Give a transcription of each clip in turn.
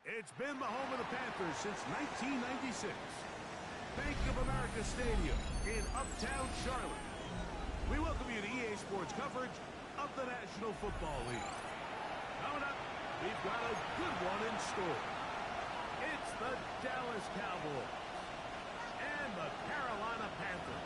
It's been the home of the Panthers since 1996. Bank of America Stadium in Uptown Charlotte. We welcome you to EA Sports coverage of the National Football League. Coming up, we've got a good one in store. It's the Dallas Cowboys and the Carolina Panthers.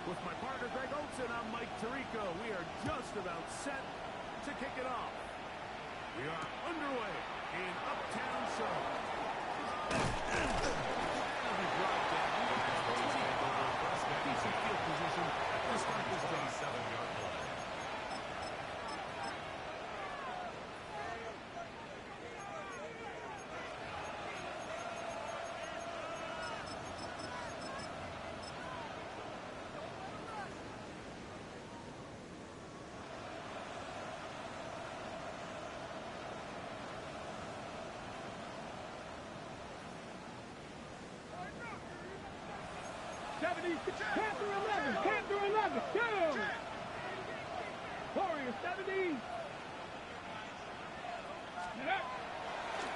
With my partner, Greg Olson, I'm Mike Tirico. We are just about set to kick it off. We are underway in Uptown Charlotte. And we drive down. Decent field position to start this drive. 7-yard line. Panther 11, go! Warrior 70.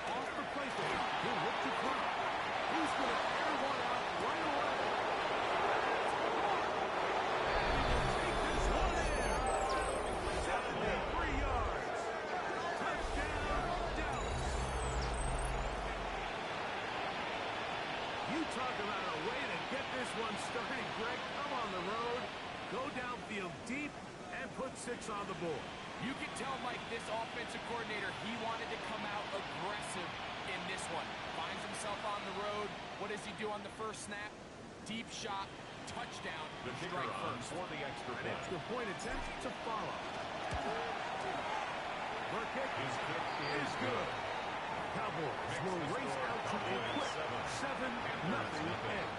Off the play fake, he'll look to throw. He's going to air one out right away. And he will take this one in. 73 yards. Touchdown, Dallas. You talk about a way to get this one started, Greg. Come on the road, go downfield deep, and put 6 on the board. You can tell, Mike, this offensive coordinator, he wanted to come out aggressive in this one. Finds himself on the road. What does he do on the first snap? Deep shot, touchdown, strike first. For the extra point. An extra point attempt to follow. The kick is good. Cowboys will race out to a quick 7-0 edge.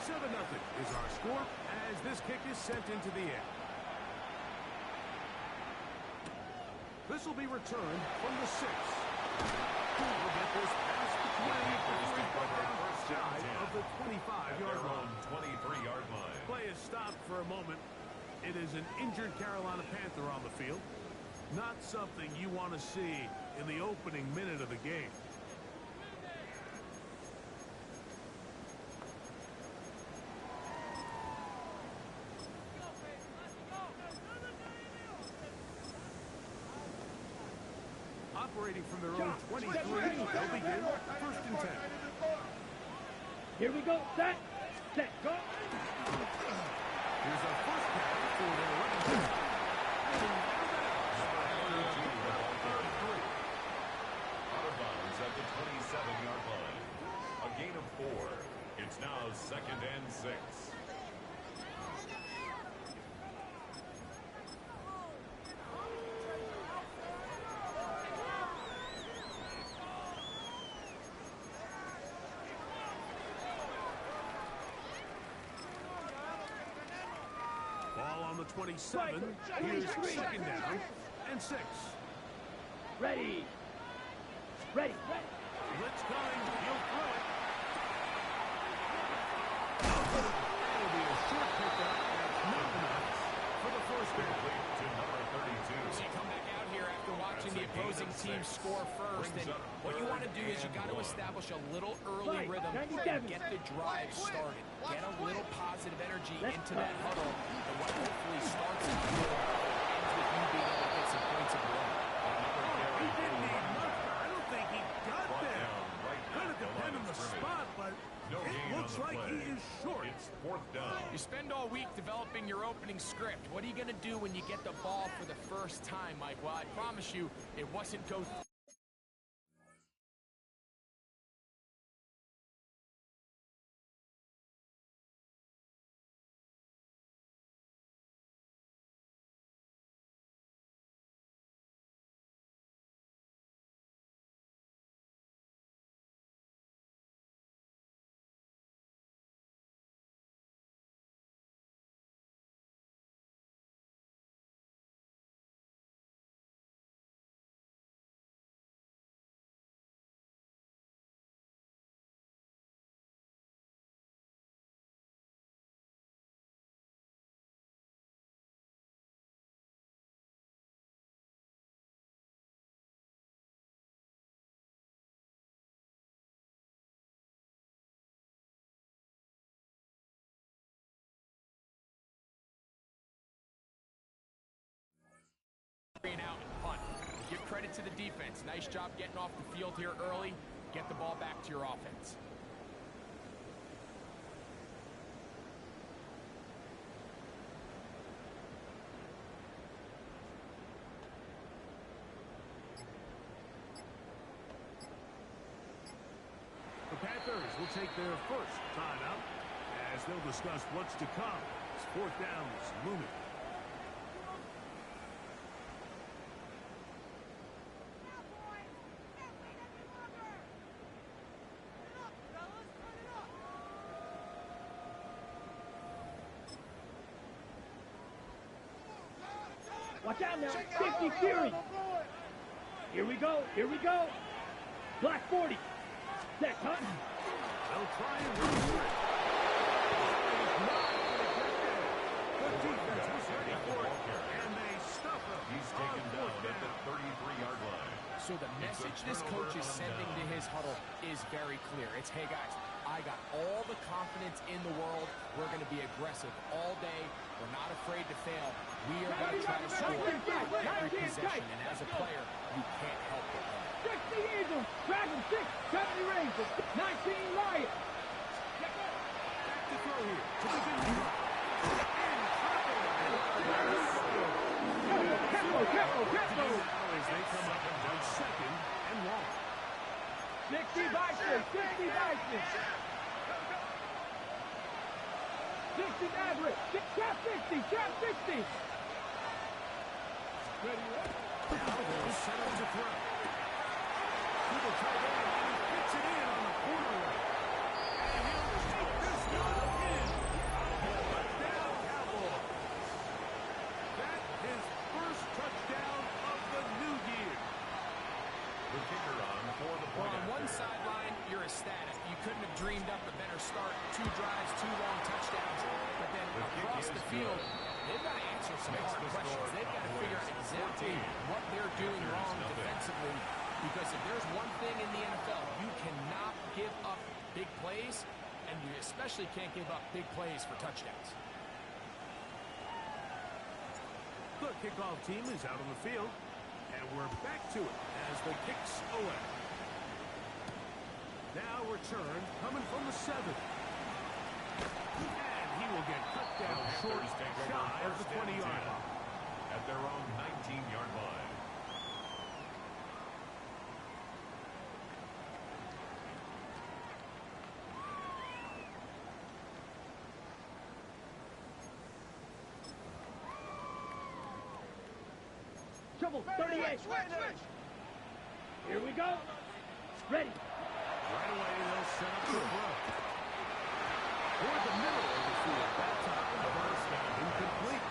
7-0 is our score as this kick is sent into the air. This will be returned from the 6. We'll get this past the 20 before he put down shy of the 25-yard line. 23-yard line. Play is stopped for a moment. It is an injured Carolina Panther on the field. Not something you want to see in the opening minute of the game. Operating from their own 23, they'll begin 1st and 10. Here we go, set, go. Here's our first carry for their running back. Out of bounds at the 27-yard line. A gain of 4. It's now 2nd and 6. Ball on the 27. Here's 2nd down and 6. Ready. Blitz coming. He'll throw it. That'll be a short pickup. That's not enough for the first down. To number 32. So you come back out here after watching the opposing team score first, and what you want to do is you got to establish a little early rhythm and get the drive started. Get a little positive energy into that huddle, and what hopefully starts it ends with you being able to get some points of your own. He didn't need much. I don't think he got there. Going to depend on the spot, but it looks like he is short. It's 4th down. You spend all week developing your opening script. What are you going to do when you get the ball for the first time, Mike? Well, I promise you, it wasn't go Out and punt. Give credit to the defense. Nice job getting off the field here early. Get the ball back to your offense. The Panthers will take their first timeout as they'll discuss what's to come. As fourth down is looming. Watch out now. 50 Fury. Here we go. Here we go. Black 40. Set, cut. They'll try and run through it. The defense was ready for it, and they stuff him. He's taken down at the 33-yard line. So the message this coach is sending to his huddle is very clear. It's, hey guys, I got all the confidence in the world. We're going to be aggressive all day. We're not afraid to fail. We are going to try to score every possession. And as a player, you can't help but win. 60 Eagles. Dragon 6. 70 Rangers. 19 Lions. Back to throw here. To the Vinny. Tempo. As they come up on second and long. 60 Vikings. 60 Vikings. 60 Maverick. Trap 60. Trap 60. Ready, Now they'll set up to throw. To the tight end, and he fits it in on the corner right. And he'll take this one in. Touchdown, Cowboys. That's his first touchdown of the new year. The kicker on for the Well, point on one after. sideline, you're ecstatic. You couldn't have dreamed up a better start. 2 drives, 2 long touchdowns. But then The kick across is the field, good. they've got to answer some Makes hard the questions. score They've got to figure out exactly 14. what they're doing Panthers wrong nothing. defensively. Because if there's one thing in the NFL, you cannot give up big plays, and you especially can't give up big plays for touchdowns. The kickoff team is out on the field, and we're back to it as the kicks away. Now return coming from the 7. And he will get cut down short, Panthers take over shy of the first and 20-yard 10 line. at their own 19-yard line. Trouble. 38. Here we go. Ready. Right away, they'll set up the throw. Toward the middle of the field. That time, the first down incomplete.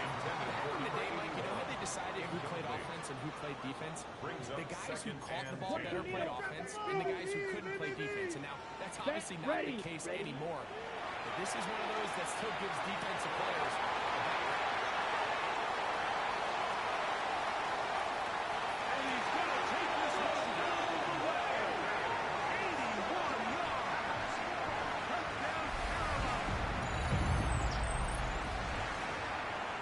Intended Back for in the day, the Mike, you know how they decided who played offense and who played defense? Brings up The guys who second caught the and ball 10. better played offense, and the guys who couldn't play defense. And now, that's obviously not the case anymore. But this is one of those that still gives defensive players a bad rap. And he's going to take this one down the way. 81 yards. Touchdown, Carolina.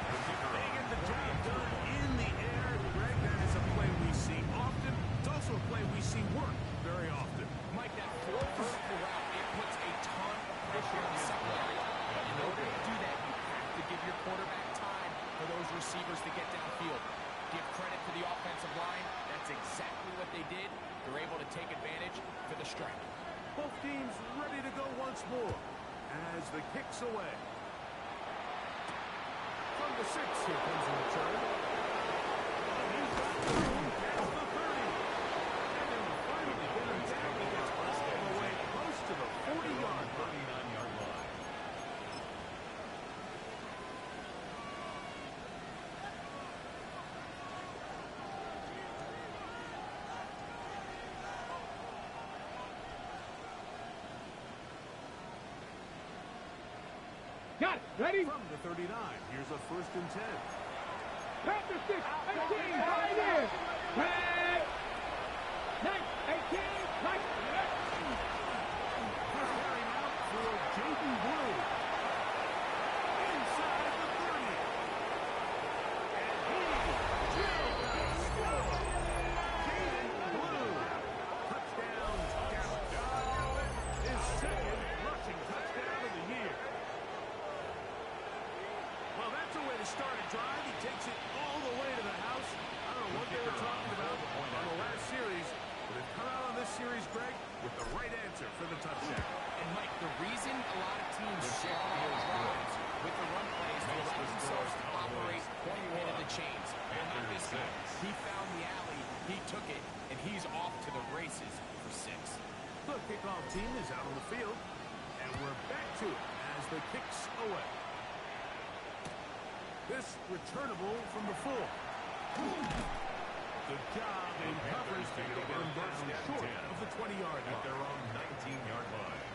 The kicker They on get the for job the done point. in the air. Greg, that is a play we see often. It's also a play we see work very often. Mike, that full vertical route, it puts a ton of pressure on the secondary. In order to do that, you have to give your quarterback time for those receivers to get downfield. Give credit to the offensive line. That's exactly what they did. They're able to take advantage for the strike. Both teams ready to go once more as the kicks away. From the 6, here comes the return. And he's got room past the 30. And then finally get him down. He gets all the way close to the 40-yard line. 39-yard line. Got it. Ready. From the 39, here's a 1st and 10. Panthers 6. 18. Right in. Red. 9. 18. Right. Carrying out for J.D. Wood. Inside the 30. And he He found the alley, he took it, and he's off to the races for 6. The kickoff team is out on the field, and we're back to it as the kick's away. This returnable from the 4. Good job in coverage to get them down short of the 20-yard line. At their own 19-yard line.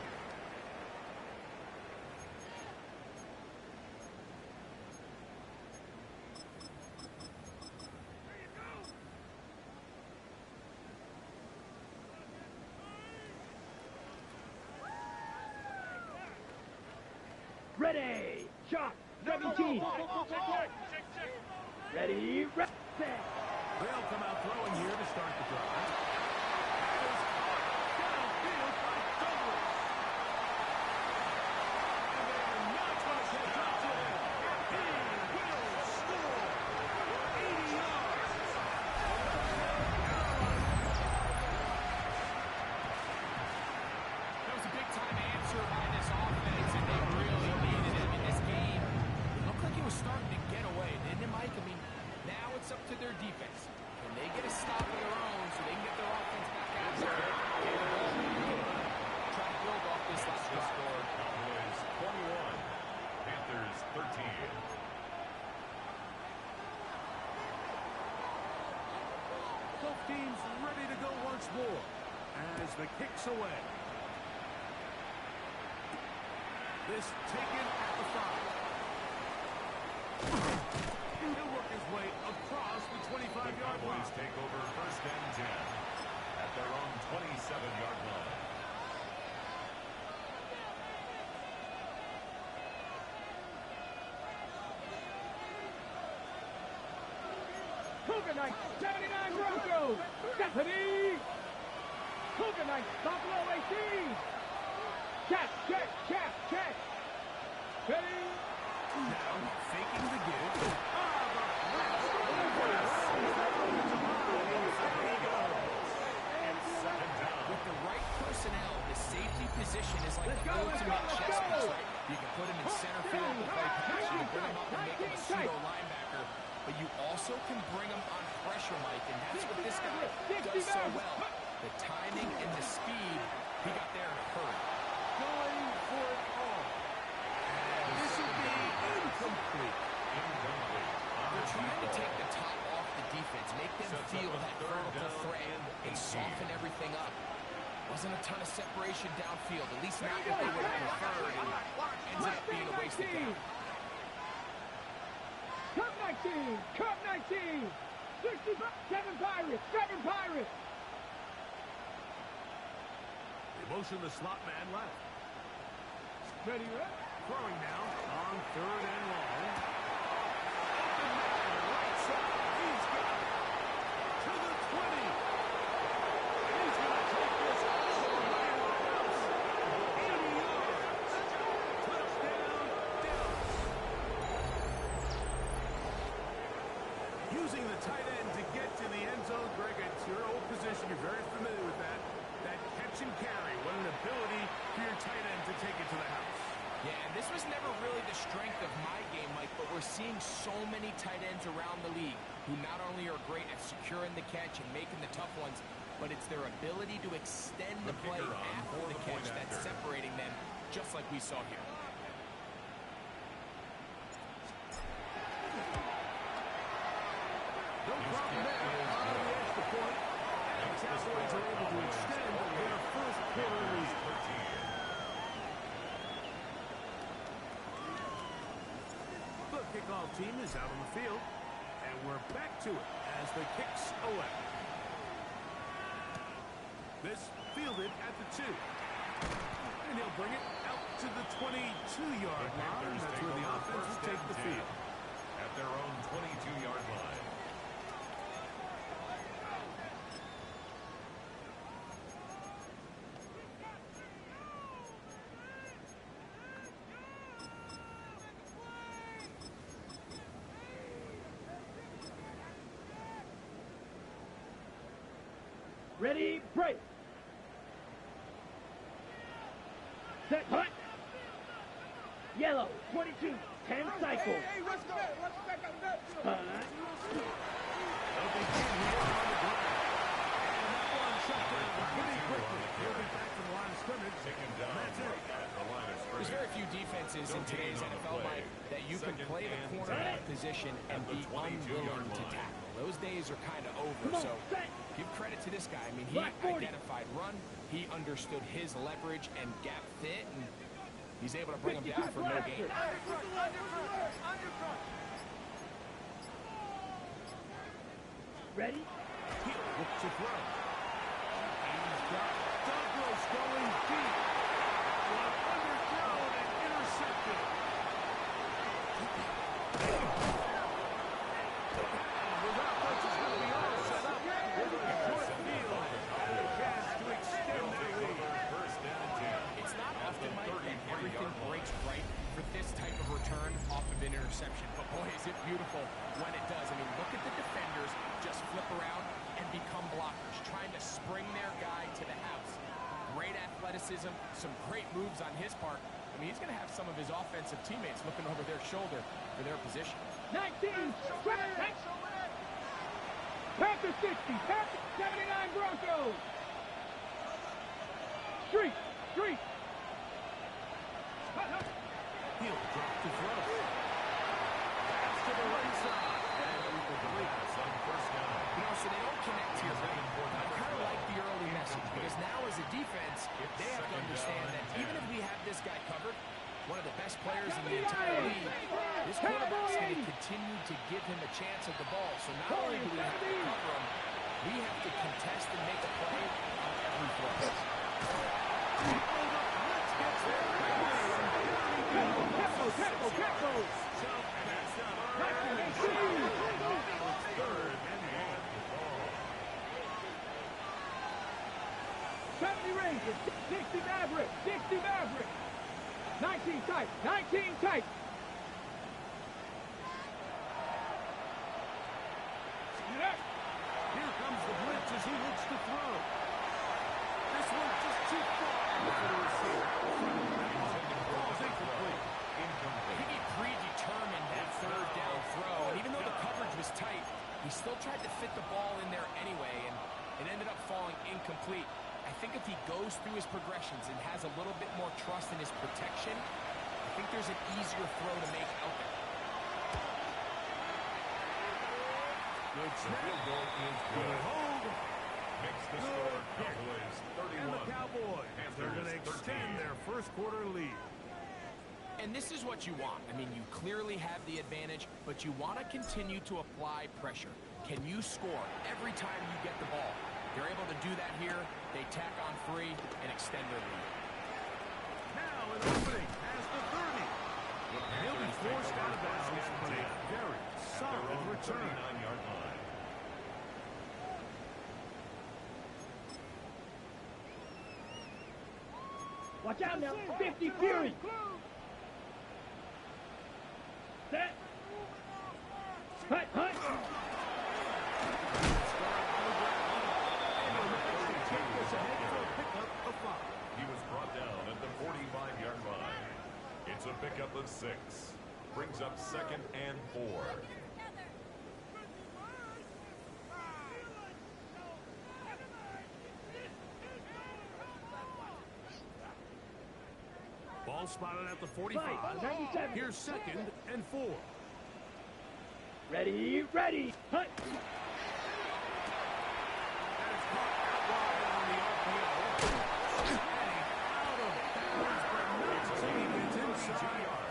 Ready, shot, 17. Ready, set. They'll come out throwing here to start the drive. That is caught downfield by Douglas. And they are not going to catch up to him. He will score 80 yards. That was a big-time answer by this offense, and they really needed it. In this game, it looked like it was starting to get away, didn't it, Mike? I mean, now it's up to their defense. Can they get a stop of their own so they can get their offense back out there? Try to build off this last Score, Cowboys 21, Panthers 13. Both teams ready to go once more as the kick's away. This taken at the 5. He'll work his way across the 25-yard line. Cowboys take over 1st and 10 at their own 27-yard line. Cougar Knights, 79 Broncos. Stephanie. Cougar Knights, Buffalo AC. Check. Ready. Now faking the give. With the right personnel, the safety position is like the ultimate chess piece, right? You can put him in center field to play pass, you can bring him up and make him a pseudo linebacker, but you also can bring him on pressure, Mike, and that's what this guy does so well. The timing and the speed, he got there in a hurry. Going for it all. This will be incomplete. They're trying to take the top off the defense, make them feel that vertical threat, and soften everything up. Wasn't a ton of separation downfield, at least not what they would have preferred, and ends up being a wasted down. Cup 19, 67 Pirates. They motion the slot man left. Ready, right? Throwing now on 3rd and long. Right side. He's got it. To the 20. He's going to take this all the way to the house. 80 yards. Touchdown, Dallas. Using the tight end to get to the end zone, Greg, it's your old position. You're very familiar with that. That catch and carry. What an ability for your tight end to take it to the house. Yeah, and this was never really the strength of my game, Mike, but we're seeing so many tight ends around the league who not only are great at securing the catch and making the tough ones, but it's their ability to extend the play after the catch that's separating them, just like we saw here. No problem there. On the extra point. And the Cowboys are able to extend their first quarter lead. The kickoff team is out on the field, and we're back to it as the kick's away. This fielded at the 2. And he'll bring it out to the 22-yard line. That's where the offense will take the field. At their own 22-yard line. Ready, break. Set, hut. Yellow, 22, 10 cycles. Hey, let's go. Let's back up. Hut. differences in today's NFL, Mike, that you can play the cornerback position and be unwilling to tackle. Those days are kind of over, so give credit to this guy. I mean, he identified run, he understood his leverage and gap fit, and he's able to bring him down for no gain. Ready? He'll look to throw. He's got Douglas going deep. One underthrown and intercepted. Without much, it's going to be all set up with a short field. A chance to extend that lead. It's not often, Mike, that everything breaks right for this type of return off of an interception. But boy, is it beautiful when it does. I mean, look at the defenders just flip around and become blockers, trying to spring their guy to the house. Great athleticism, some great moves on his part. I mean, he's going to have some of his offensive teammates looking over their shoulder for their position. 19, Panthers 60, Panthers 79 Broncos. Street. He'll drop to throw. Pass to the right side. And incomplete on first down. You know, so they don't connect here, right? I kind of like the early message because now as a defense, they have to understand that even if we have this guy covered, one of the best players in the entire league, this quarterback's going to continue to give him a chance at the ball. So not only do we have to cover him, we have to contest and make a play on every play. Tempo. Rangers, 60 Maverick. 19 tight. Here comes the blitz as he looks to throw. This one just too far for the receiver. Ball's incomplete. I think he predetermined that third down throw, and even though the coverage was tight, he still tried to fit the ball in there anyway, and it ended up falling incomplete. I think if he goes through his progressions and has a little bit more trust in his protection, I think there's an easier throw to make out there. Good snap. Good hold. Makes the score Cowboys 31. And the Cowboys, they're going to extend their first quarter lead. And this is what you want. I mean, you clearly have the advantage, but you want to continue to apply pressure. Can you score every time you get the ball? They're able to do that here. They tack on free and extend their lead. Now an opening past the 30. He'll be forced out of bounds on a very solid return. 39-yard line. Watch out now. 50 Fury. Set. Hunt. He was brought down at the 45-yard line. It's a pickup of 6. Brings up 2nd and 4. Ball spotted at the 45. Here's 2nd and 4. Ready. Hunt.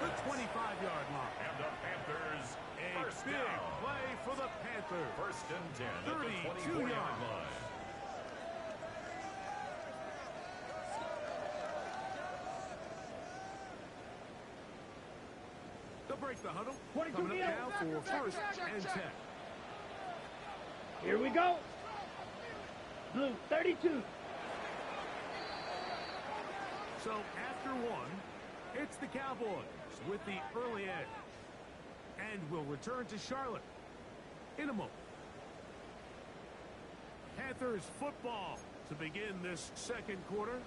The 25-yard line. And the Panthers, A big play for the Panthers. 1st and 10 at the 32 24-yard yards. line. They'll break the huddle. 22 Coming up now for 1st and 10. Here we go. Blue 32. So after 1, it's the Cowboys with the early edge. And we'll return to Charlotte in a moment. Panthers football to begin this second quarter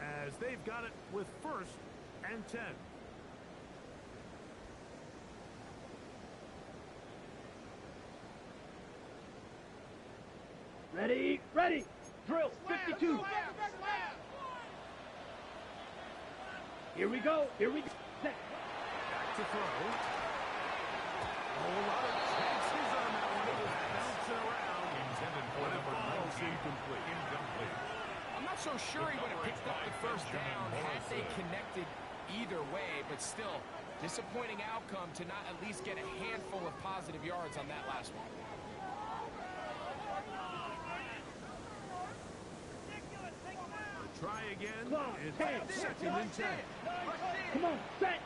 as they've got it with 1st and 10. Ready. Drill 52. Here we go. Set. Back to throw. A whole lot of chances on that one. It was bouncing around. Intended for number 19. Incomplete. I'm not so sure he would have picked up the first down had they connected either way, but still, disappointing outcome to not at least get a handful of positive yards on that last one. Try again. Clock, It's 2nd and 10. Come on, set.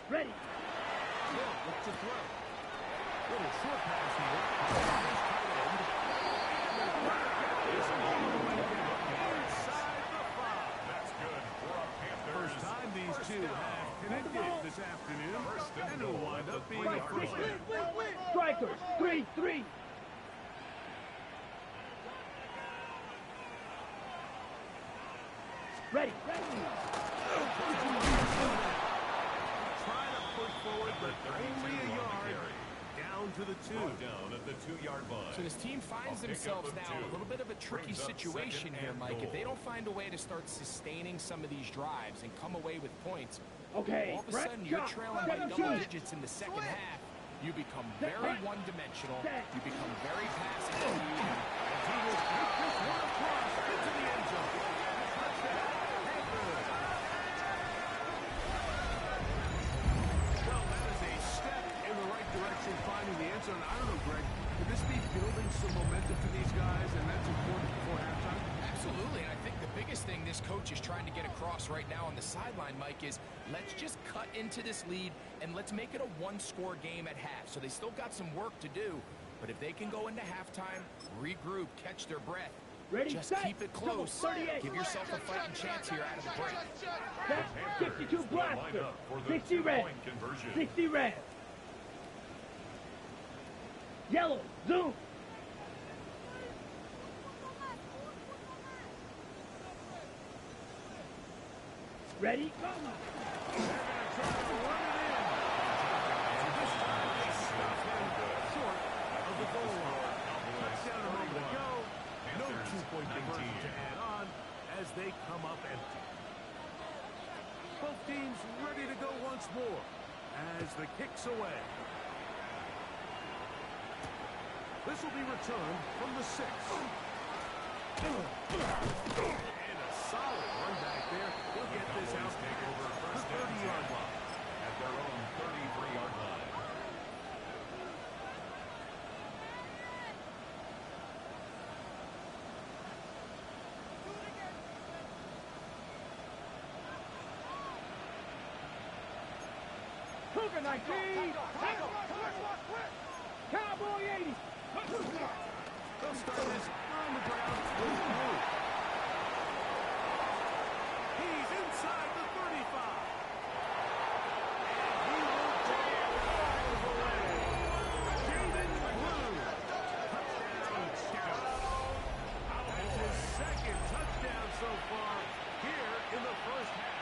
Ready. Look to throw. Little short pass here. Inside the 5. That's good for a Panthers. First time these two have connected this afternoon. And it'll wind up being a first down. Strikers, 3-3. Ready. Try to push forward, but only a yard. Down to the 2. Down at the 2-yard line. So this team finds themselves now in a little bit of a tricky situation here, Mike. If they don't find a way to start sustaining some of these drives and come away with points, Okay. all of a sudden you're trailing by double digits in the second half. You become very one-dimensional. You become very passive. And he will take this one across into the end zone. Touchdown, Panthers. Well, that is a step in the right direction, finding the end zone. I don't know, Greg, could this be building some momentum for these guys, and that's important before halftime? Absolutely, and I think the biggest thing this coach is trying to get across right now on the sideline, Mike, is let's just cut into this lead and let's make it a one-score game at half. So they still got some work to do, but if they can go into halftime, regroup, catch their breath, Ready, just set. keep it close. 38. Give yourself a fighting chance here out of the break. Set. 62 blaster. 60 red. 60 red. Yellow, zoom. Ready, go. As they come up empty. Both teams ready to go once more as the kick's away. This will be returned from the 6. And a solid run back there. He'll get this out Take over the first 30-yard line. at their own 33-yard line. Cougar 19. Cowboy 80. They'll start this on the ground with a move. He's inside the 35. And he will take it away. Jaden Blue. Touchdown, Scouts. That's his second touchdown so far here in the first half.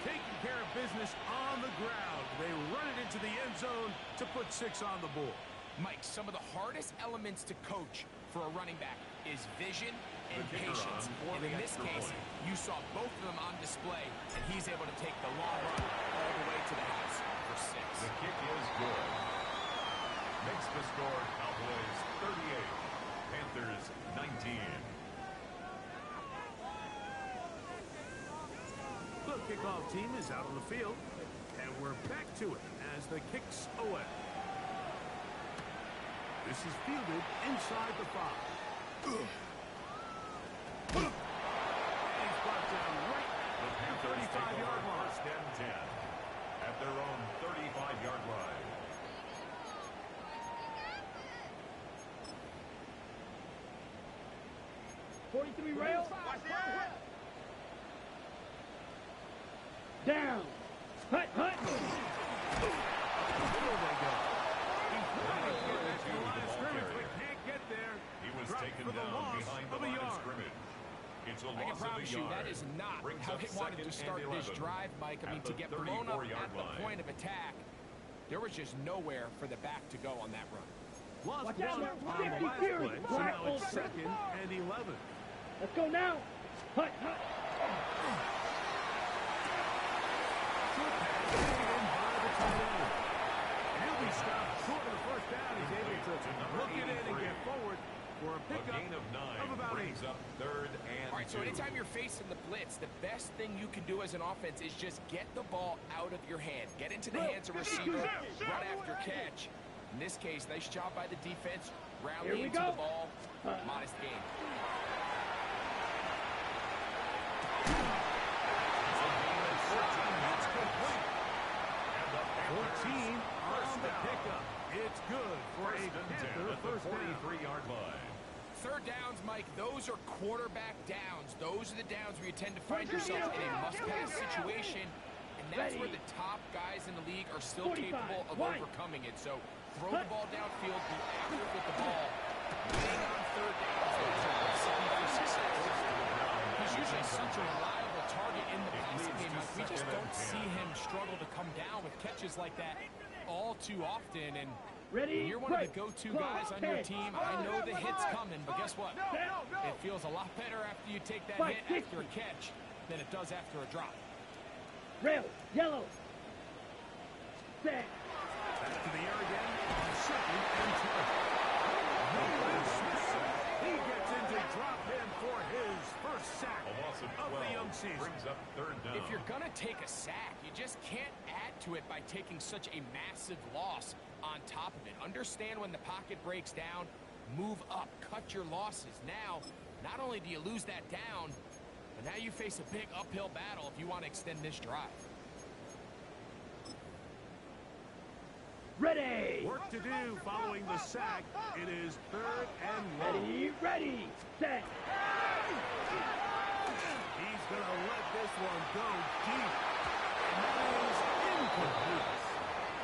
Taking care of business on the ground. They run it into the end zone to put 6 on the board. Mike, some of the hardest elements to coach for a running back is vision and patience. And in this case, you saw both of them on display, and he's able to take the long run all the way to the house for 6. The kick is good. Makes the score Cowboys 38, Panthers 19. The kickoff team is out on the field, and we're back to it as the kick's away. This is fielded inside the 5. And he's brought down right The at the Panthers take 35-yard over line. first and 10 at their own 35-yard line. '43 rail. Down. Hut, hut. There they go. He's trying to get that to the line of scrimmage, but can't get there. He was Dropped taken for the down loss behind the of a line of yard. scrimmage. It's a I can loss of a promise you yard. that is not Brings how up they wanted to second start and this 11 drive, Mike. I mean, at to the get blown up 34-yard at the line. point of attack, there was just nowhere for the back to go on that run. Lost Watch out, one man. on the 50 last Fury. play, so now it's 2nd and 11. Let's go now. Hut, hut. Short pass taken by the tight end. And he'll be stopped short of the first down. He's able to look it in and get forward for a pickup gain of 9 of about 8. brings up 3rd and 2. All right, so anytime you're facing the blitz, the best thing you can do as an offense is just get the ball out of your hand. Get into the hands of receiver, run after catch. In this case, nice job by the defense, rallying to the ball. Modest gain. That's complete. 14 on the pickup. It's good for a Panther first down. 43-yard line. Third downs, Mike, those are quarterback downs. Those are the downs where you tend to find yourself in a must-pass situation, and that's where the top guys in the league are still capable of overcoming it. So throw the ball downfield, be accurate with the ball. Winning on third downs, that's a recipe for success. He's usually such a reliable target in the passing game. We just don't see him struggle to come down with catches like that all too often. And when you're one of the go-to guys on your team, I know the hit's coming, but guess what? It feels a lot better after you take that hit after a catch than it does after a drop. Red, yellow. Set. Back to the air again on 2nd and 10. He gets into drop in for his first sack A loss of 12 the young season. brings up 3rd down. If you're going to take a sack, you just can't add to it by taking such a massive loss on top of it. Understand when the pocket breaks down, move up, cut your losses. Now, not only do you lose that down, but now you face a big uphill battle if you want to extend this drive. Ready. Work to do following the sack. It is 3rd and long. Ready, set. He's going to let this one go deep. And that is incomplete.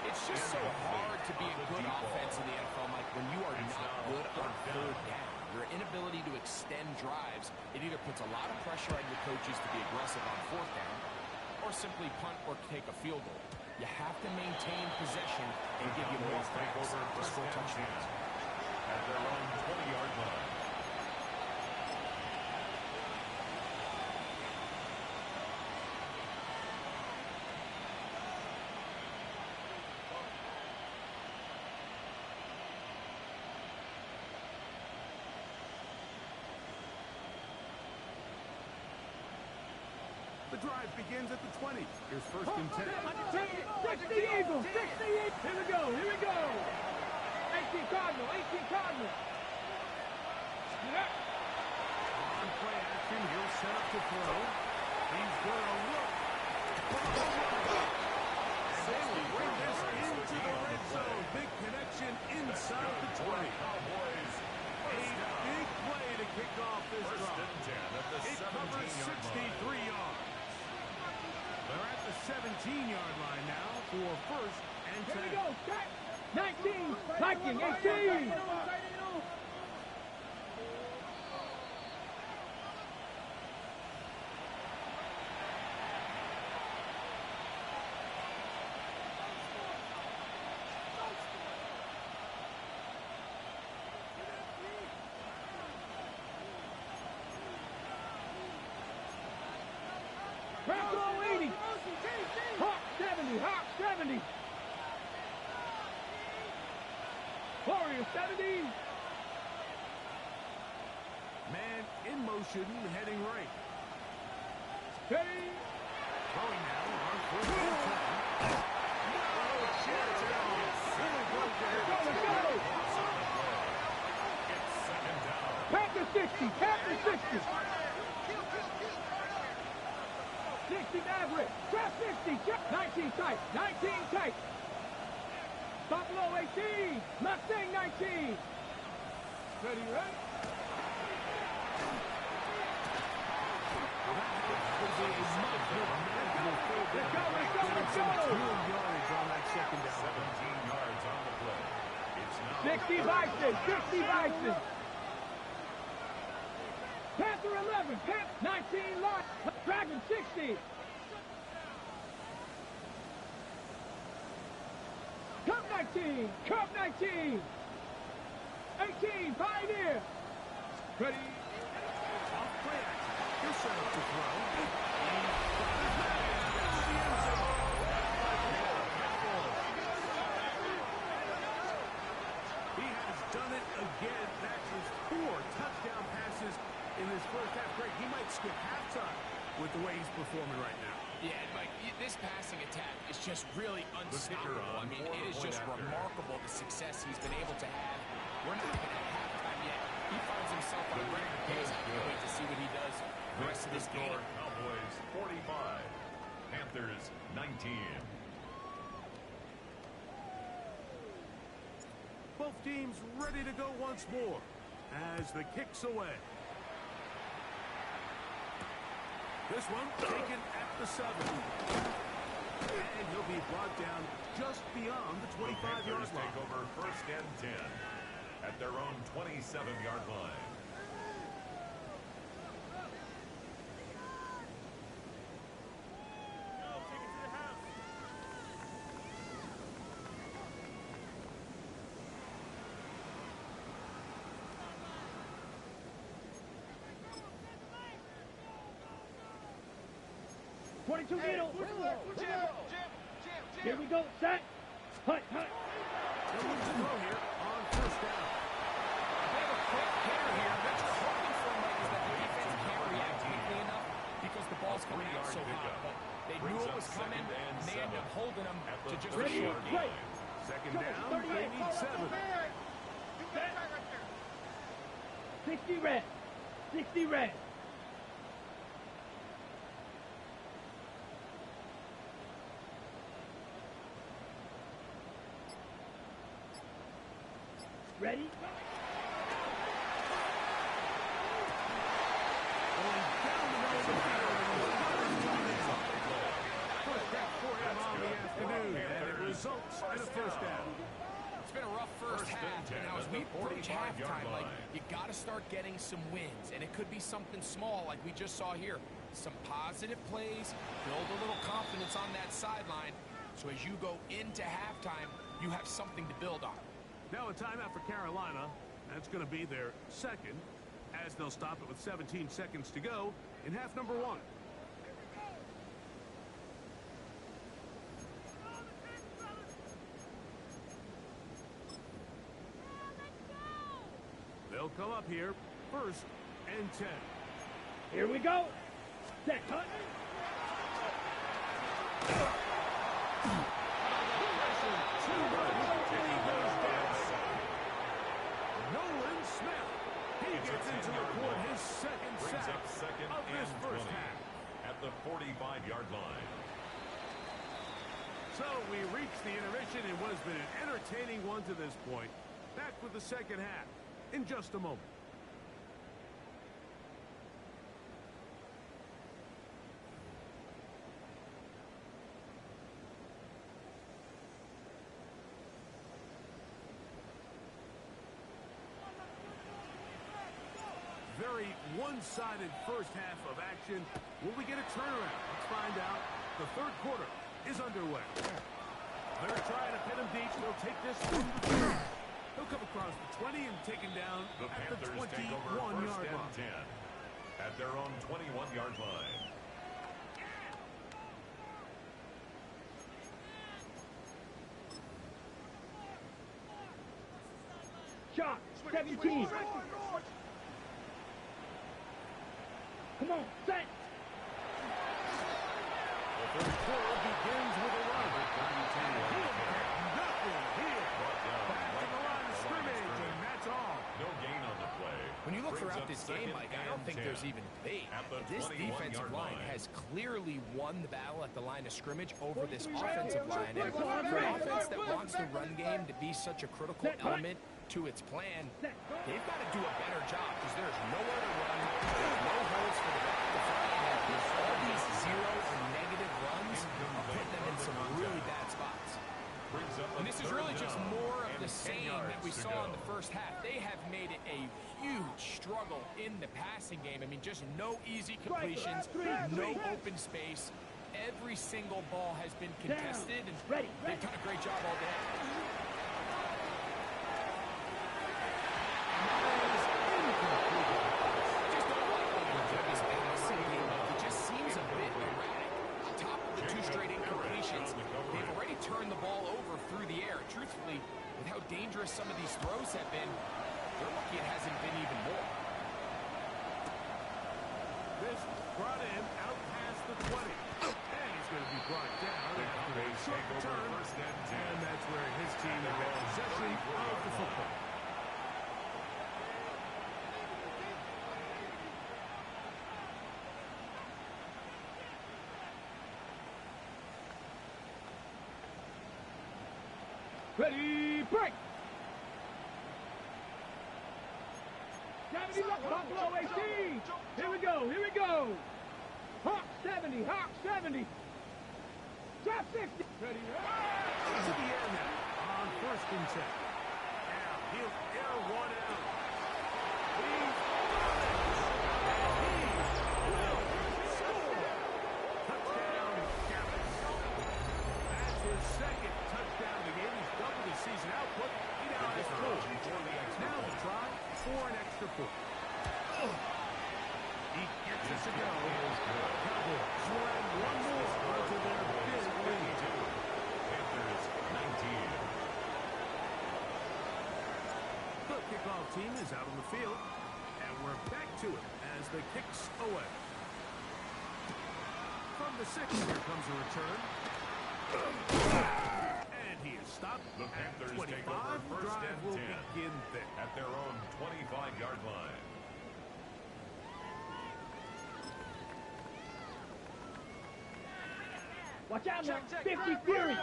It's just so hard to be a good offense in the NFL, Mike, when you are not good on third down. Your inability to extend drives, it either puts a lot of pressure on your coaches to be aggressive on 4th down, or simply punt or take a field goal. You have to maintain possession and give you more practice to score touchdowns. At their own 20-yard line. The drive begins at the 20. Here's 1st and 10. 60 Eagles, 60 Eagles. Here we go. 18 Cardinal. On play action, he'll set up to throw. He's going to look. They will bring this into the red zone. Big connection inside the 20. Cowboys. A big play to kick off this First drive. and 10 at the It covers 63 yards. They're at the 17-yard line now for 1st and 10. Here we go. 19, Viking, 18. Bravo 80. Hawk 70. Warrior 70. Man in motion, heading right. Ready. Throwing now on 4th and 10. Panthers 60. 60 Maverick. Trap 60. 19 tight. Buffalo 18. Mustang 19. Ready, right? Let's go. 17 yards on the play. It's now 60 Bison. Panther 11. 19 Lot. Dragon 60. Cub 19. 18. Pioneer. Ready. Off play action. He'll set up to throw. He has done it again. That's his 4 touchdown passes in this first half. Greg, he might skip halftime with the way he's performing right now. Yeah, Mike, this passing attack is just really unstoppable. I mean, it is just remarkable the success he's been able to have. We're not even at halftime yet. He finds himself on a record pace. I can't wait to see what he does the rest of this game. Cowboys 45, Panthers 19. Both teams ready to go once more as the kick's away. This one taken at the 7. And he'll be brought down just beyond the 25-yard line. Take over first and 10 at their own 27-yard line. Middle. Here we go. Set. Hut. They'll lose the throw here on first down. They have a quick hitter here. What you're hoping for, Mike, is that the defense can't react quickly enough because the ball's coming out so hot. But they knew it was coming, and they ended up holding them to just a short game. Second down, they need 7. 60 red. 60 red. Ready? Going down the middle of the field. First down for him on the afternoon, and it results in a first down. It's been a rough first half, and now as we approach halftime, like, you got to start getting some wins, and it could be something small like we just saw here. Some positive plays, build a little confidence on that sideline, so as you go into halftime, you have something to build on. Now a timeout for Carolina. That's going to be their second, as they'll stop it with 17 seconds to go in half number 1. They'll come up here, first and 10. Here we go. Set. Hut. To record his second sack of this first half at the 45-yard line. So we reach the intermission in what has been an entertaining one to this point. Back with the second half in just a moment. Very one-sided first half of action. Will we get a turnaround? Let's find out. The third quarter is underway. They're trying to pin him deep. They'll take this from the 30. He'll come across the 20 and taken down The at the Panthers take over 21-yard first line. and 10 at their own 21-yard line. Shot. 17. Come on, set. The third quarter begins with a run. Nothing here. Back to the line of scrimmage, and that's all. No gain on the play. When you look Brings throughout up this game, second Mike, I don't and think 10 there's even debate. at the This 21-yard defensive line line. has clearly won the battle at the line of scrimmage over this offensive line. And for an offense that wants the run game to be such a critical element to its plan, they've got to do a better job because there's nowhere to run, there's no holes for the back to fly, and all these zero or negative runs are putting them in some really bad spots. And this is really just more of the same that we saw in the first half. They have made it a huge struggle in the passing game. I mean, just no easy completions, no open space. Every single ball has been contested, and they've done a great job all day. Turned the ball over through the air. Truthfully, with how dangerous some of these throws have been, they're lucky it hasn't been even more. This brought in out past the 20. And he's going to be brought down after a short return. And that's where his team will get possession of the football. Ready, break! 70 left, Buffalo 18! Here we go, here we go! Hawk 70, Hawk 70! Drop 60! Ready, Into the air now on 1st and 10. Now he'll air one out. He's and he will score! Touchdown, Dallas. That's his 2nd touchdown of the game. He's doubled his season output. He now has 4. Now to try for an extra point. He gets it to go. Cowboys will add one more onto their big lead. Panthers 19. The kickoff team is out on the field, and we're back to it as the kicks away. From the 6, here comes a return. And he is stopped The at Panthers 25. take over The 1st drive and will 10 begin there. at their own 25-yard line. Watch out now, 50 Fury!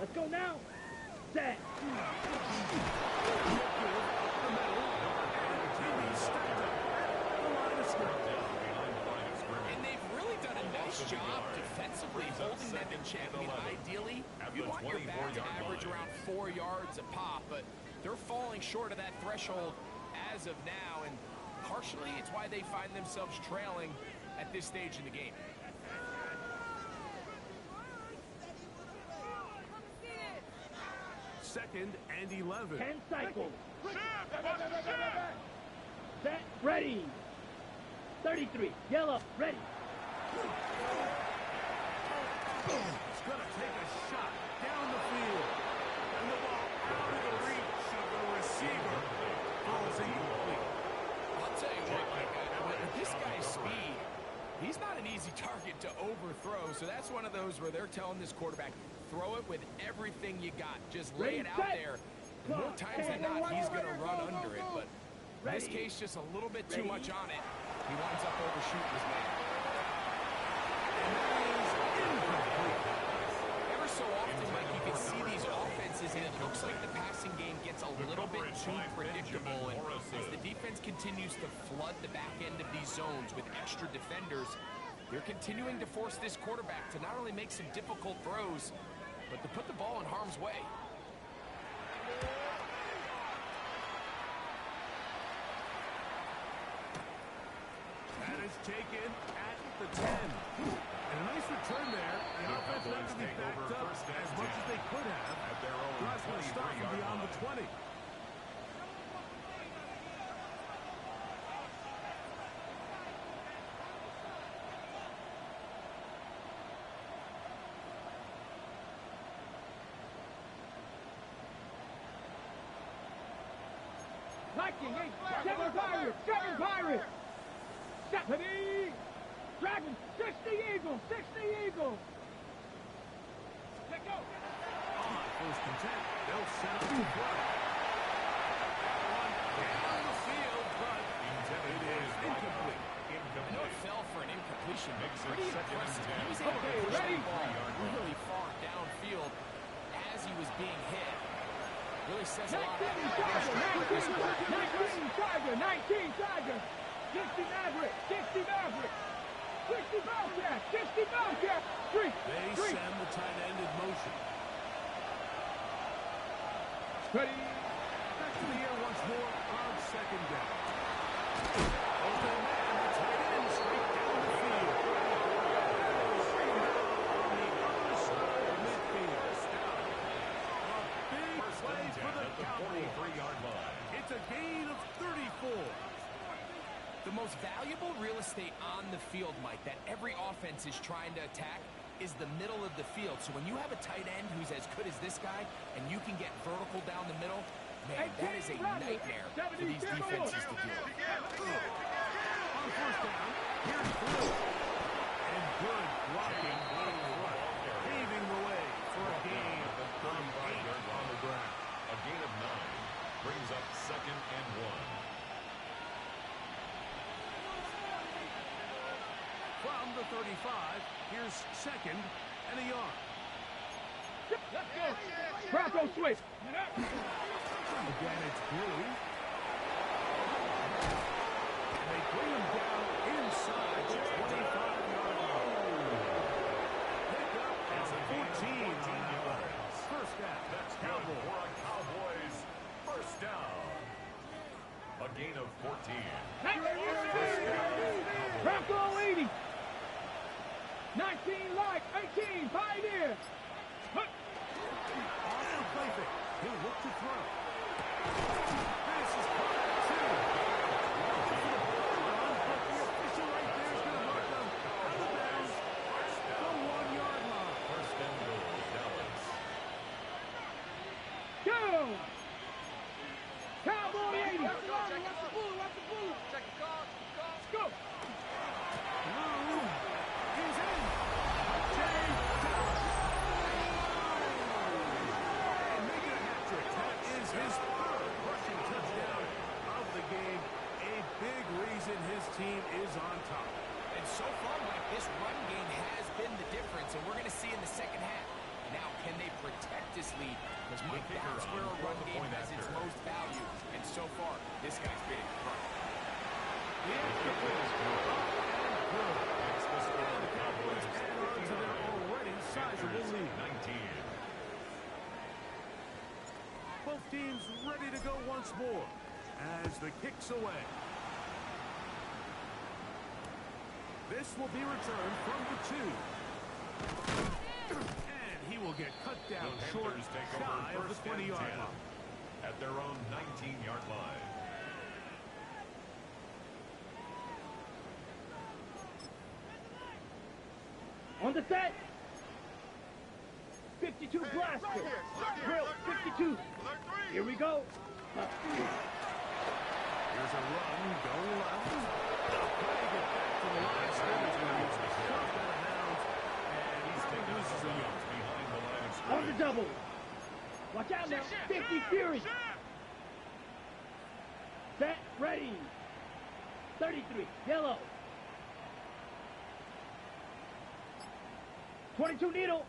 Let's go now! Set! And they've really done a nice job defensively holding them in check. I mean, ideally, you want your back to average around 4 yards a pop, but they're falling short of that threshold as of now, and partially it's why they find themselves trailing at this stage in the game. Second and 11. 10 cycles. Set, ready. 33, yellow, ready. He's going to take a shot down the field. And the ball out of the reach of the receiver. Falls incomplete. I'll tell you what, with this guy's speed, he's not an easy target to overthrow. So that's one of those where they're telling this quarterback, throw it with everything you got. Just lay it out there. And more times than not, he's going to run under it. But in this case, just a little bit too much on it. He winds up overshooting his man. And that is incomplete. Ever so often, Mike, you can see these offenses, and it looks like the passing game gets a little bit too predictable. And as the defense continues to flood the back end of these zones with extra defenders, they're continuing to force this quarterback to not only make some difficult throws, but to put the ball in harm's way. That is taken at the 10. And a nice return there. The offense not to be backed up as much as they could have. At their own Drives going to start from 23-yard beyond the 20. Viking, 7 Pirates, 7 Pirates! Stephanie! Dragon, 60 Eagles, 60 Eagles! Let go! On 1st and 10. They'll set up the play. That one down the field, but it is incomplete. I know it fell for an incompletion, but Makes it pretty 2nd and impressive. 10. He was able to Okay, push ready? the ball really far downfield as he was being hit. Really says a lot. 19 Tiger, 19 Tiger, 60 Maverick, 60 Maverick, 60 Bobcat, 60 Bobcat, 3, They send the tight end in motion. Ready? Back to the air once more on 2nd down. Open man, the tight end straight down the field. On the other side of midfield. A big play for the Cowboys. 43-yard line. It's a gain of 34. The most valuable real estate on the field, Mike, that every offense is trying to attack is the middle of the field. So when you have a tight end who's as good as this guy, and you can get vertical down the middle, man, that is a nightmare for these defenses to deal with. On first down, here's Blue. And good blocking by the front, paving the way for a gain of 35 yards on the ground. A gain of 9 brings up 2nd and 1. From the 35, here's 2nd and a yard. Let's go. Bronco switch. Again, it's Blue. And they bring him down inside the 25-yard line. Pick up at 14 on that one. First down. That's Cowboys. For a Cowboys first down. A gain of 14. First down. Bronco 80. 19 like 18 Pioneer. Off the play fake. He'll look to throw. Pass is caught at 2. But the official right there is going to mark them out of bounds. The 1-yard line. First and goal, Dallas. Go. Cowboy 80. Watch the bull. Check the call. Let's go. Blue is in. Jay Dallas. And making a hat trick. That is his 3rd rushing touchdown of the game. A big reason his team is on top. And so far, Mike, this run game has been the difference, and we're going to see in the second half. Now, can they protect this lead? Because, Mike, that's where a run game has its most value. And so far, this guy's been in front. The extra point is good. Makes the score And the the Cowboys Cowboys add on to their already sizable lead. 19. Both teams ready to go once more as the kick's away. This will be returned from the 2. And he will get cut down The short, Panthers take shy over of the first and 20-yard 10 line. at their own 19-yard line. On the set. 52 blaster. Drill 52. Here we go. Here's a run, go left. Trying to get back to the line of scrimmage when he's shoved out of bounds. And he's taking this as a young. Behind the line of On the scrimmage. double. Watch out now. 50 Fury. Set. Ready. 33. Yellow. 22 needle.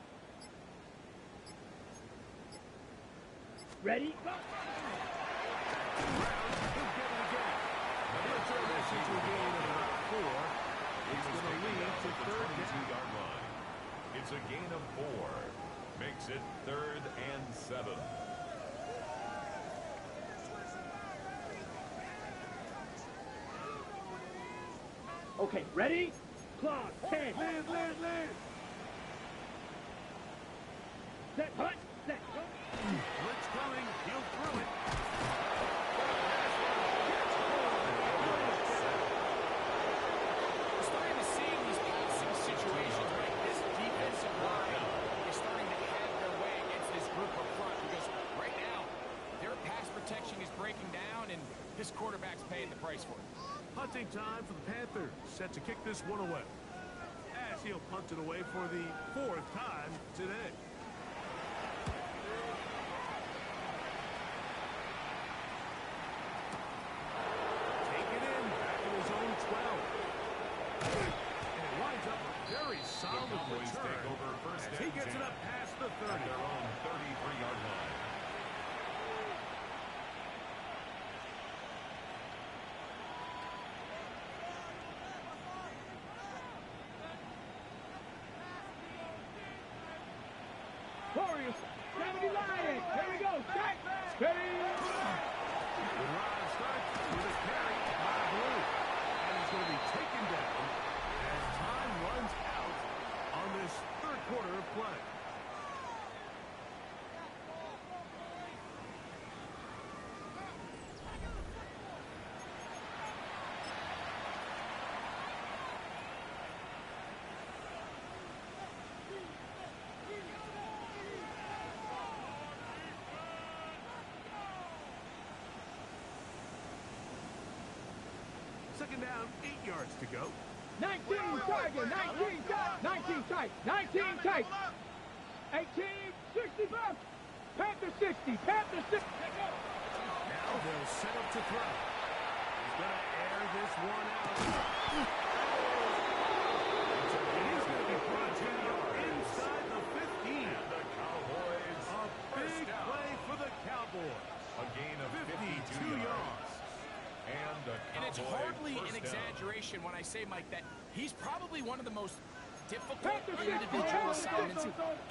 Ready? Go. He'll get it again. He'll turn this into a gain of about 4. It's going to lead to 3rd down. 22-yard line. It's a gain of 4. Makes it 3rd and 7. Okay, ready? Clock, 10. Lead. Set, hut, set, go. Blitz coming. He'll throw it. We're starting to see these passing situations, right? This defensive line is starting to have their way against this group up front because right now, their pass protection is breaking down, and this quarterback's paying the price for it. Punting time for the Panthers. Set to kick this one away. As he'll punt it away for the 4th time today. Take it in. Back to his own 12. And it winds up a very solid The Cowboys return. take over first As he and gets 10 it up past the at 30. their own 33-yard line. Warriors, 70 Lions. Here we go. Strike. Steady. The drive starts with a carry by Blue. And he's going to be taken down as time runs out on this 3rd quarter of play. Second down, 8 yards to go. 19 target, 19 tight, 19 tight. 18, 65. Panthers 60, Panthers 60. Now they'll set up to throw. He's going to air this one out. And he's going to be brought to inside the 15. And the Cowboys A big play for the Cowboys. A gain of 52 yards. And it's hardly an exaggeration when I say, Mike, that he's probably one of the most difficult individual assignments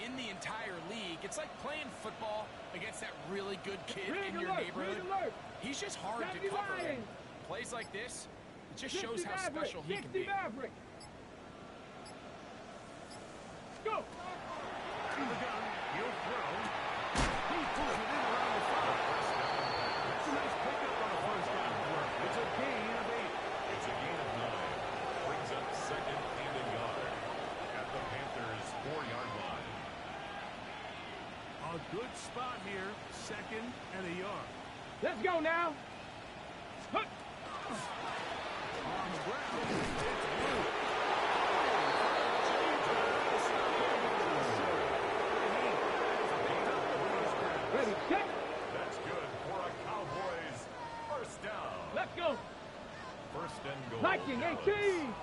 in the entire league. It's like playing football against that really good kid in your neighborhood. He's just hard to cover. And plays like this, it just shows how special he can be. Go! To the gun, he'll throw. He pulls it in around the 5. That's a nice pickup on the first down. It's a gain of 8. It's a gain of 9. Brings up second and a yard at the Panthers' 4-yard line. A good spot here, second and a yard. Let's go now. Hook. On the ground, it's Blue. Ready, check. That's good for a Cowboys first down. Let's go. First and goal. Viking 18.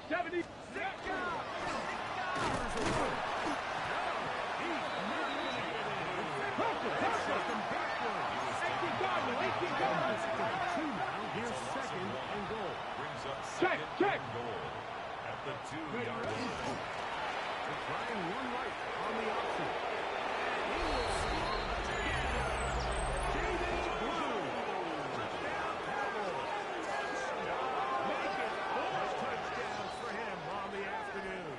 70. Here's second and goal. Brings up Check, second check. and goal at the 2-yard line. They're trying one right on the option. And he will score again. David Blue. Touchdown, Cowboys. Make it 4 touchdowns for him on the afternoon.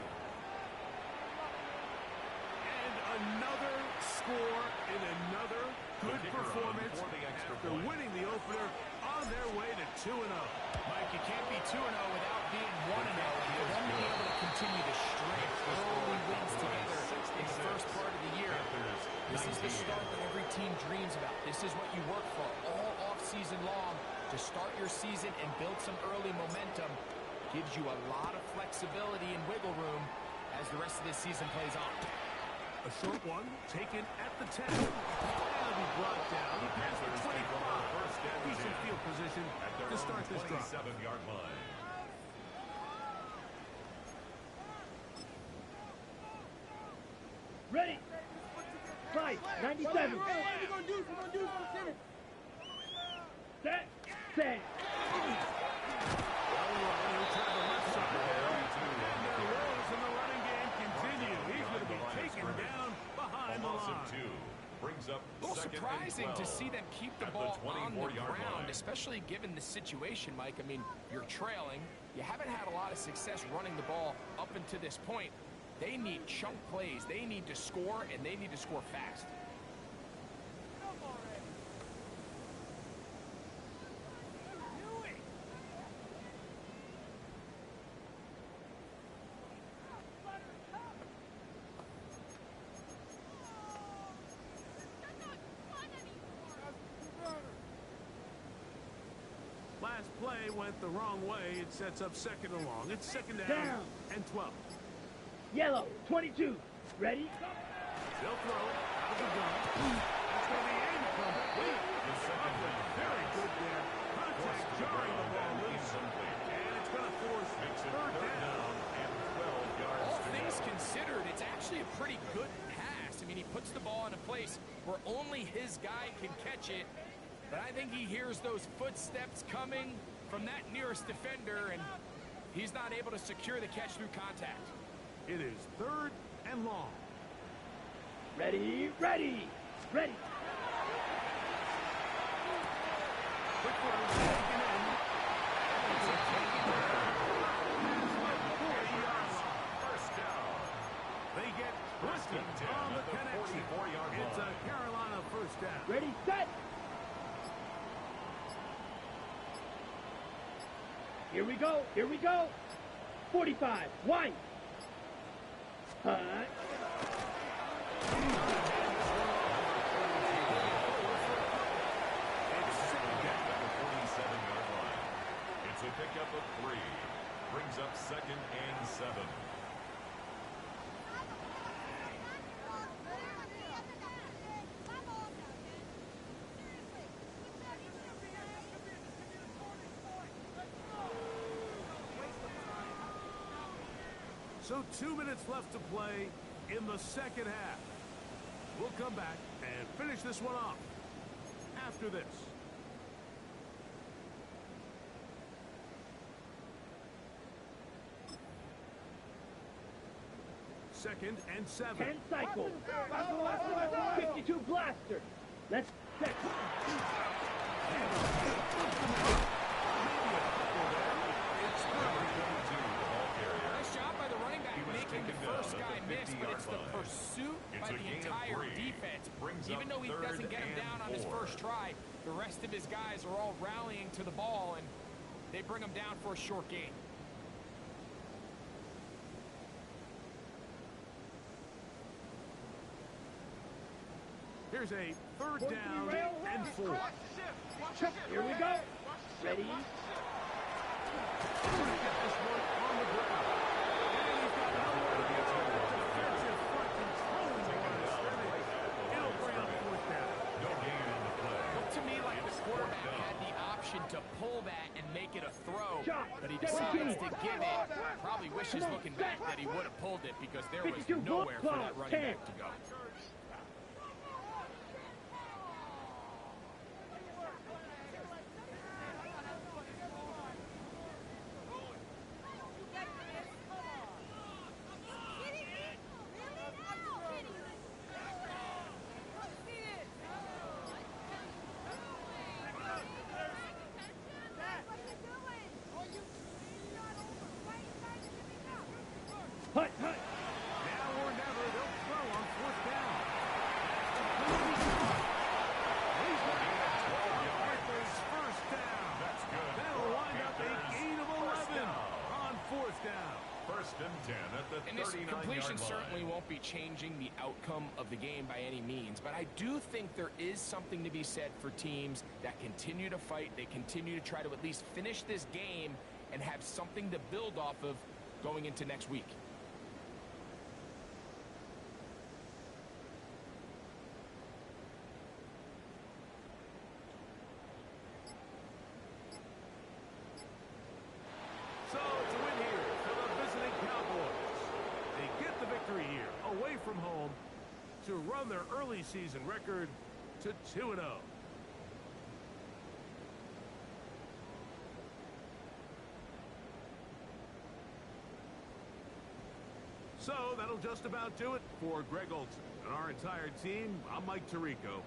And another score in another good performance after winning the opener on their way to 2-0. Mike, you can't be 2-0 without being 1-0. And for them to be able to continue the string of early wins together in the first part of the year, this is the start that every team dreams about. This is what you work for all off-season long to start your season and build some early momentum. Gives you a lot of flexibility and wiggle room as the rest of this season plays on. A short one taken at the 10. That'll be brought down past the 25. Decent field position to start this drive. 27-yard line. Ready. Right, 97. Set. Set. Brings up a little second surprising and 12 to see them keep the at ball on the 24-yard ground, line. especially given the situation, Mike. I mean, you're trailing. You haven't had a lot of success running the ball up until this point. They need chunk plays. They need to score, and they need to score fast. Last play went the wrong way. It sets up second and long. It's second down and 12. Yellow, 22. Ready? They'll throw out of the gun. That's going to be incomplete. Very good there. Contact jarring the ball loose. And it's going to force third down and 12 yards. All things considered, it's actually a pretty good pass. I mean, he puts the ball in a place where only his guy can catch it. But I think he hears those footsteps coming from that nearest defender, and he's not able to secure the catch through contact. It is third and long. Ready, ready, ready. Quick one is taken in. It's a taken down. 40 yards. First down. They get Preston on the connection. 44-yard line. It's a Carolina first down. Ready, set. Here we go, here we go. 45, wide. Hut. brings up 2nd and 7. So 2 minutes left to play in the second half. We'll come back and finish this one off after this. Second and 7. 10 cycles. 52 blaster. Let's set. Nice job by the running back making the first guy miss, but it's the pursuit by the entire defense. Even though he doesn't get him down on his first try, the rest of his guys are all rallying to the ball, and they bring him down for a short gain. Here's a 3rd down and 4. Here we go. Ready? Get this one on the ground. And he's got nowhere to get to. Defensive front controlling the line of scrimmage. It'll bring up 4th down. No gain on the play. Looked to me like the quarterback had the option to pull that and make it a throw, but he decides to give it. Probably wishes looking back that he would have pulled it because there was nowhere for that running back to go. Hut, hut. Now or never, they'll throw on 4th down. He's got Panthers first down. That's good. That'll wind up a gain of 11 on 4th down. 1st and 10 at the 39-yard line. And this completion certainly won't be changing the outcome of the game by any means, but I do think there is something to be said for teams that continue to fight. They continue to try to at least finish this game and have something to build off of going into next week. So it's a win here for the visiting Cowboys. They get the victory here away from home to run their early season record to 2-0. So that'll just about do it for Greg Olson and our entire team. I'm Mike Tirico.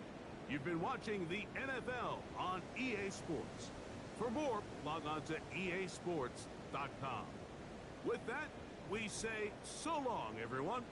You've been watching the NFL on EA Sports. For more, log on to easports.com. With that, we say so long, everyone.